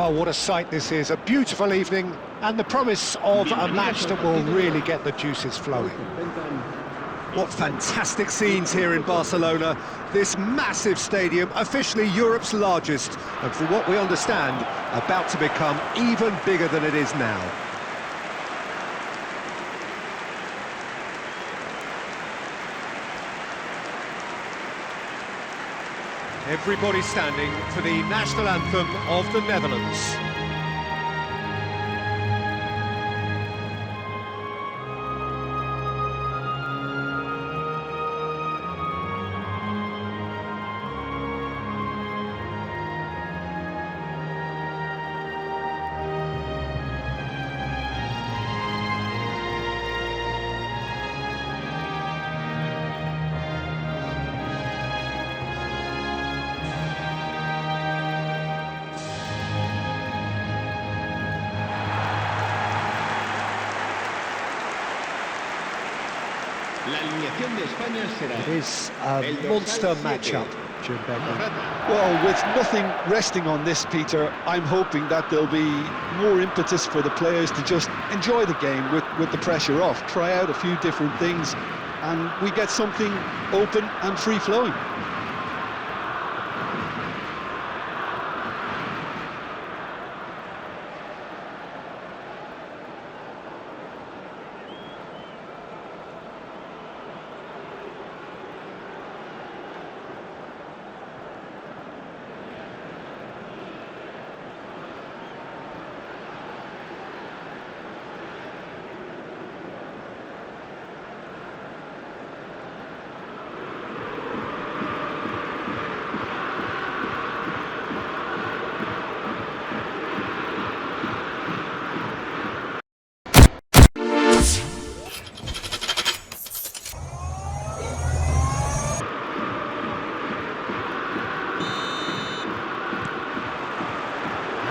Oh, what a sight this is, a beautiful evening and the promise of a match that will really get the juices flowing. What fantastic scenes here in Barcelona. This massive stadium, officially Europe's largest, and from what we understand, about to become even bigger than it is now. Everybody standing for the national anthem of the Netherlands. It is a monster matchup, Jim Beckman. Well, with nothing resting on this, Peter, I'm hoping that there'll be more impetus for the players to just enjoy the game with the pressure off, try out a few different things, and we get something open and free-flowing.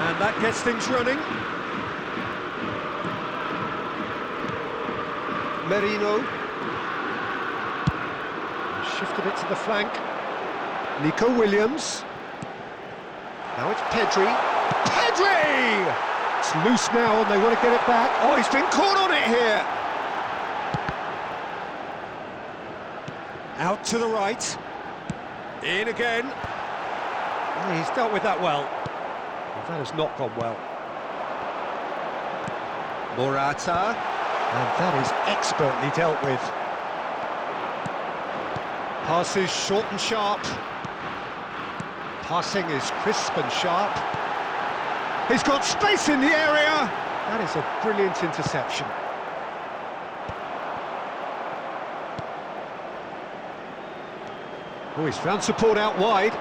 And that gets things running. Merino. Shifted it to the flank. Nico Williams. Now it's Pedri. Pedri! It's loose now and they want to get it back. Oh, he's been caught on it here. Out to the right. In again. He's dealt with that well. That has not gone well. Morata. And that is expertly dealt with. Passes short and sharp. Passing is crisp and sharp. He's got space in the area. That is a brilliant interception. Oh, he's found support out wide.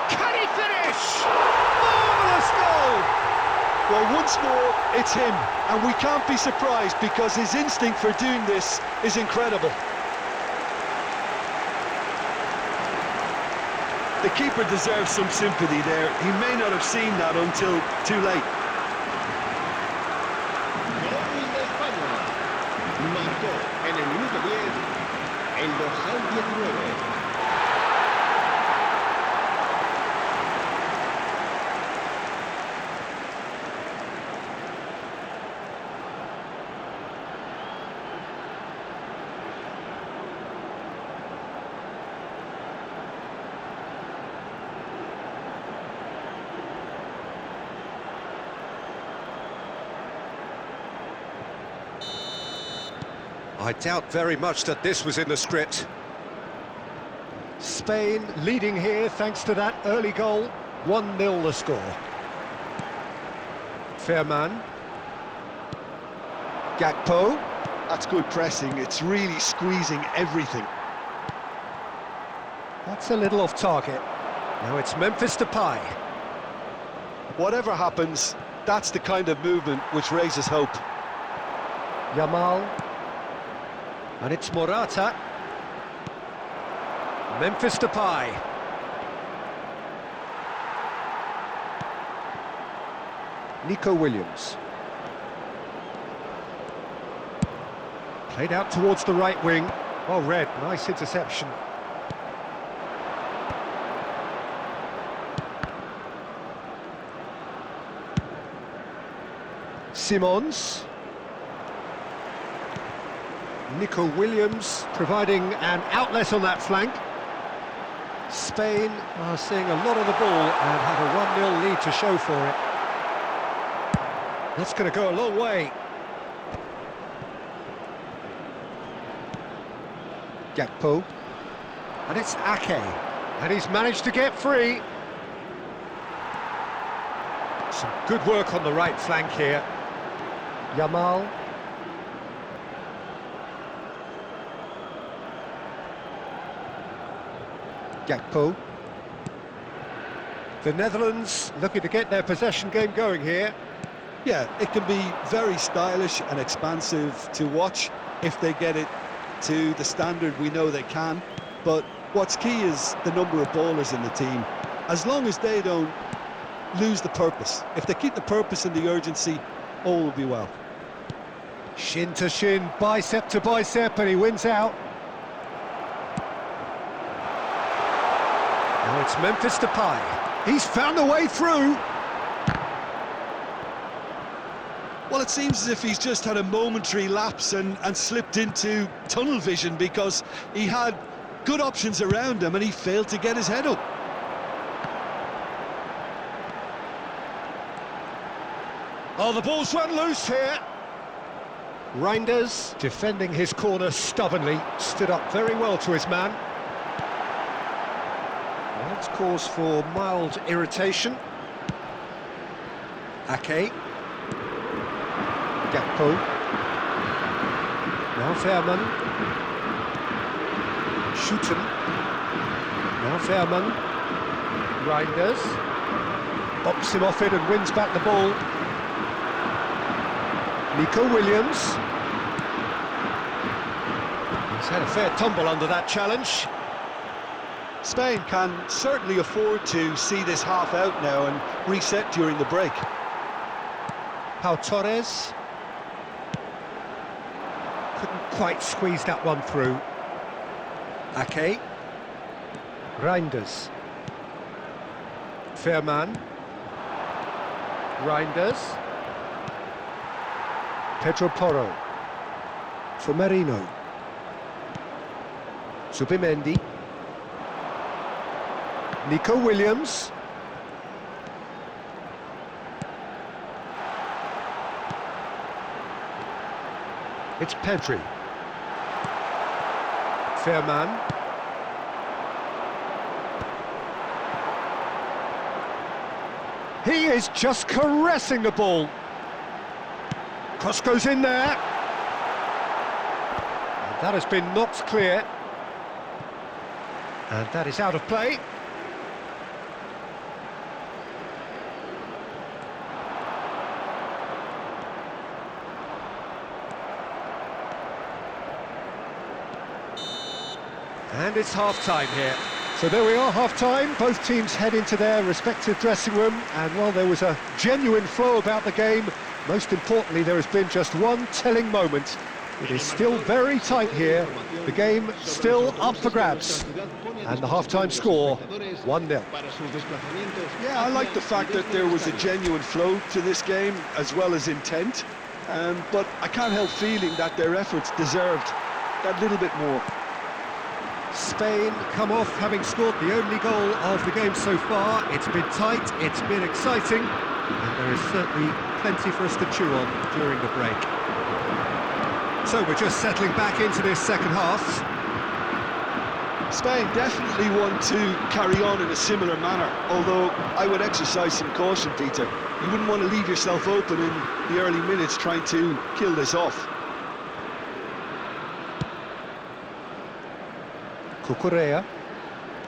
Can he finish? Marvellous goal! Well, once more, it's him, and we can't be surprised because his instinct for doing this is incredible. The keeper deserves some sympathy there. He may not have seen that until too late. Marcó en el minuto 10, el dorsal 19. I doubt very much that this was in the script. Spain leading here thanks to that early goal. 1-0 the score. Fairman. Gakpo. That's good pressing. It's really squeezing everything. That's a little off target. Now it's Memphis Depay. Whatever happens, that's the kind of movement which raises hope. Yamal. And it's Morata. Memphis Depay. Nico Williams. Played out towards the right wing. Well read, nice interception. Simons. Nico Williams providing an outlet on that flank. Spain are seeing a lot of the ball and have a 1-0 lead to show for it. That's going to go a long way. Gakpo. And it's Ake. And he's managed to get free. Some good work on the right flank here. Yamal. Gakpo. The Netherlands looking to get their possession game going here. Yeah, it can be very stylish and expansive to watch if they get it to the standard we know they can. But what's key is the number of ballers in the team. As long as they don't lose the purpose, if they keep the purpose and the urgency, all will be well. Shin to shin, bicep to bicep, and he wins out. Now it's Memphis Depay. He's found a way through. Well, it seems as if he's just had a momentary lapse and slipped into tunnel vision, because he had good options around him and he failed to get his head up. Oh, the ball's run loose here. Reinders, defending his corner stubbornly, stood up very well to his man. Well, that's cause for mild irritation. Ake. Gakpo. Now Fairman. Shooten. Now Fairman. Reinders. Bops him off it and wins back the ball. Nico Williams. He's had a fair tumble under that challenge. Spain can certainly afford to see this half out now and reset during the break. Pau Torres. Couldn't quite squeeze that one through. Ake. Reinders. Fairman. Reinders. Pedro Porro. For Marino. Zubimendi. Nico Williams. It's Pedri. Fairman. He is just caressing the ball. Cross goes in there. And that has been knocked clear. And that is out of play. And it's half-time here. So there we are, half-time. Both teams head into their respective dressing room. And while there was a genuine flow about the game, most importantly, there has been just one telling moment. It is still very tight here. The game still up for grabs. And the half-time score, 1-0. Yeah, I like the fact that there was a genuine flow to this game, as well as intent. But I can't help feeling that their efforts deserved that little bit more. Spain come off having scored the only goal of the game so far. It's been tight, it's been exciting, and there is certainly plenty for us to chew on during the break. So we're just settling back into this second half. Spain definitely want to carry on in a similar manner, although I would exercise some caution, Peter. You wouldn't want to leave yourself open in the early minutes trying to kill this off. Cucurella,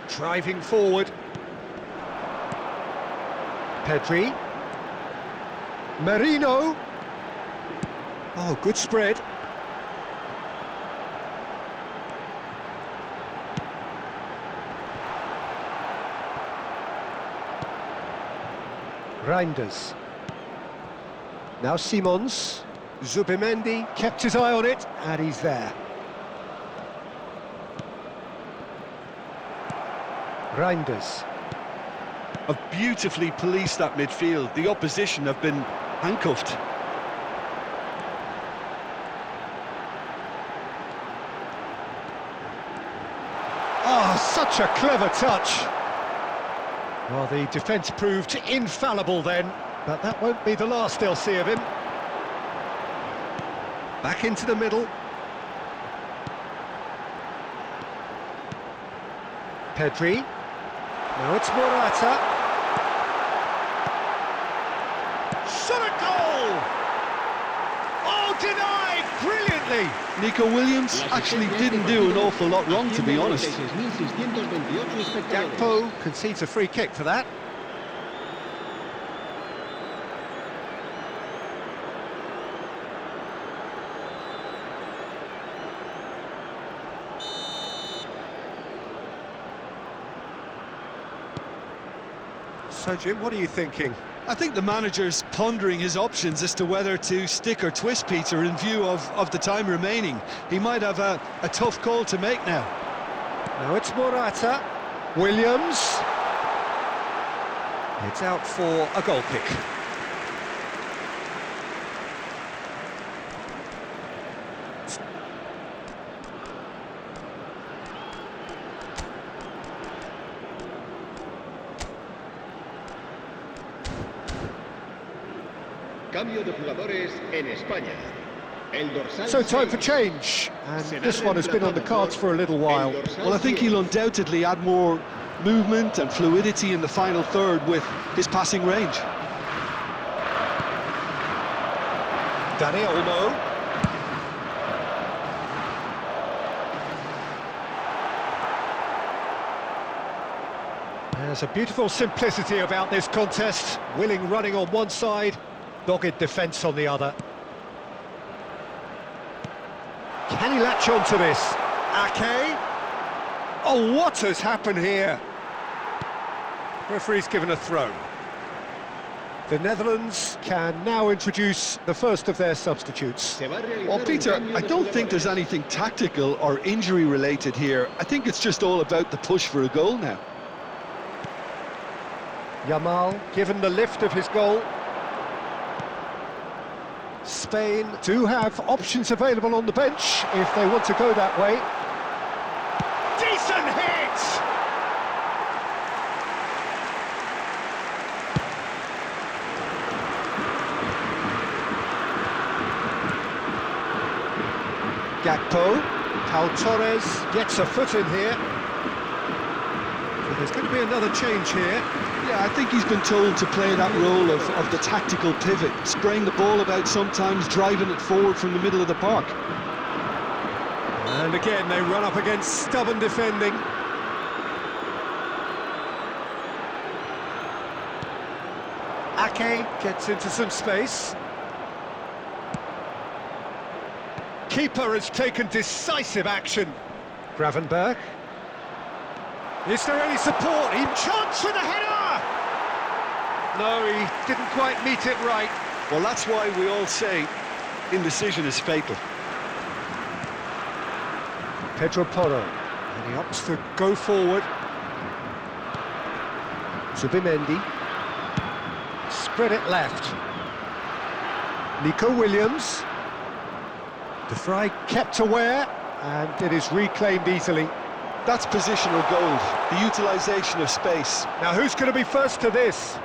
driving forward. Pedri. Marino. Oh, good spread. Reinders. Now Simons. Zubimendi kept his eye on it, and he's there. Reinders. Have beautifully policed that midfield. The opposition have been handcuffed. Such a clever touch. Well, the defence proved infallible then, but that won't be the last they'll see of him. Back into the middle. Pedri. Now it's Morata. Shot at goal! Oh, denied brilliantly! Nico Williams actually didn't do an awful lot wrong, to be honest. Gakpo concedes a free kick for that. So, Jim, what are you thinking? I think the manager's pondering his options as to whether to stick or twist Peter in view of the time remaining. He might have a tough call to make now. Now it's Morata. Williams. It's out for a goal kick. Cambio de jugadores en España. El dorsal So time for 6. change, and this one has been on the cards for a little while. Well, I think he'll undoubtedly add more movement and fluidity in the final third with his passing range. Dani Olmo. There's a beautiful simplicity about this contest. Willing running on one side, dogged defence on the other. Can he latch on to this? Ake? Oh, what has happened here? Referee's given a throw. The Netherlands can now introduce the first of their substitutes. Well, Peter, I don't think there's anything tactical or injury related here. I think it's just all about the push for a goal now. Yamal given the lift of his goal. Spain do have options available on the bench if they want to go that way. Decent hit! Gakpo. Pau Torres gets a foot in here. But there's going to be another change here. Yeah, I think he's been told to play that role of the tactical pivot, spraying the ball about sometimes, driving it forward from the middle of the park. And again, they run up against stubborn defending. Ake gets into some space. Keeper has taken decisive action. Gravenberch. Is there any support? In chance for the header! No, he didn't quite meet it right. Well, that's why we all say indecision is fatal. Pedro Porro, and he opts to go forward. Zubimendi. Spread it left. Nico Williams. De Vrij kept aware, and it is reclaimed easily. That's positional gold, the utilisation of space. Now who's going to be first to this?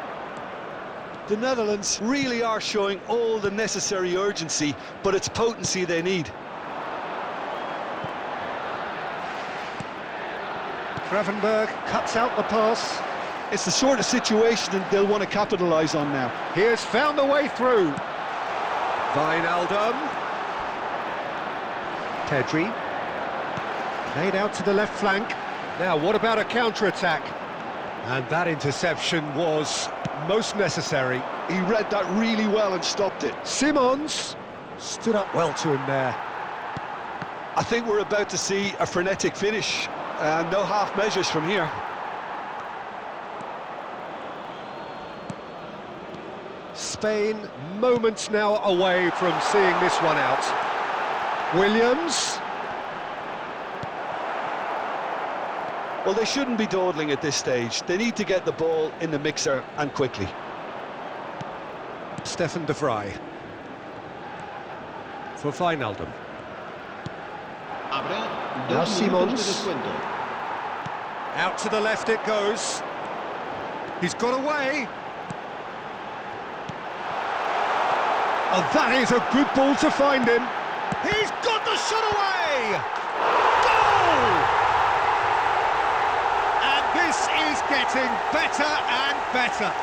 The Netherlands really are showing all the necessary urgency, but it's potency they need. Gravenberch cuts out the pass. It's the sort of situation that they'll want to capitalise on now. He has found a way through. Wijnaldum. Pedri. Played out to the left flank. Now, what about a counter-attack? And that interception was most necessary. He read that really well and stopped it. Simons stood up well to him there. I think we're about to see a frenetic finish. No half measures from here. Spain moments now away from seeing this one out. Williams. Well, they shouldn't be dawdling at this stage. They need to get the ball in the mixer and quickly. Stefan De Vrij. For Wijnaldum. Now Simons. Out to the left it goes. He's got away. Oh, that is a good ball to find him. He's got the shot away! Goal! And this is getting better and better.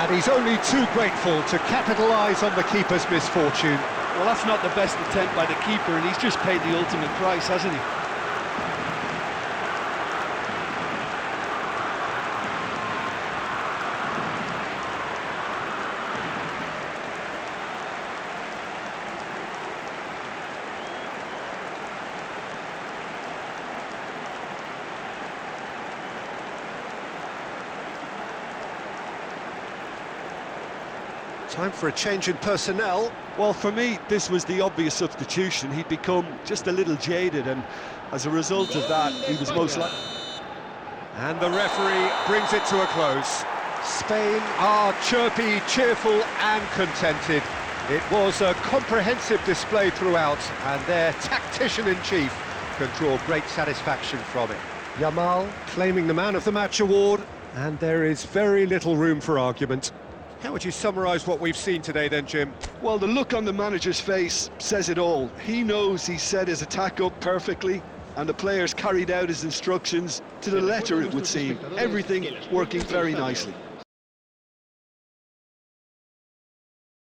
And he's only too grateful to capitalise on the keeper's misfortune. Well, that's not the best attempt by the keeper, and he's just paid the ultimate price, hasn't he? Time for a change in personnel. Well, for me, this was the obvious substitution. He'd become just a little jaded, and as a result of that, he was most likely... And the referee brings it to a close. Spain are chirpy, cheerful and contented. It was a comprehensive display throughout, and their tactician-in-chief can draw great satisfaction from it. Yamal claiming the Man of the Match award, and there is very little room for argument. How would you summarise what we've seen today then, Jim? Well, the look on the manager's face says it all. He knows he set his attack up perfectly, and the players carried out his instructions to the letter, it would seem. Everything working very nicely.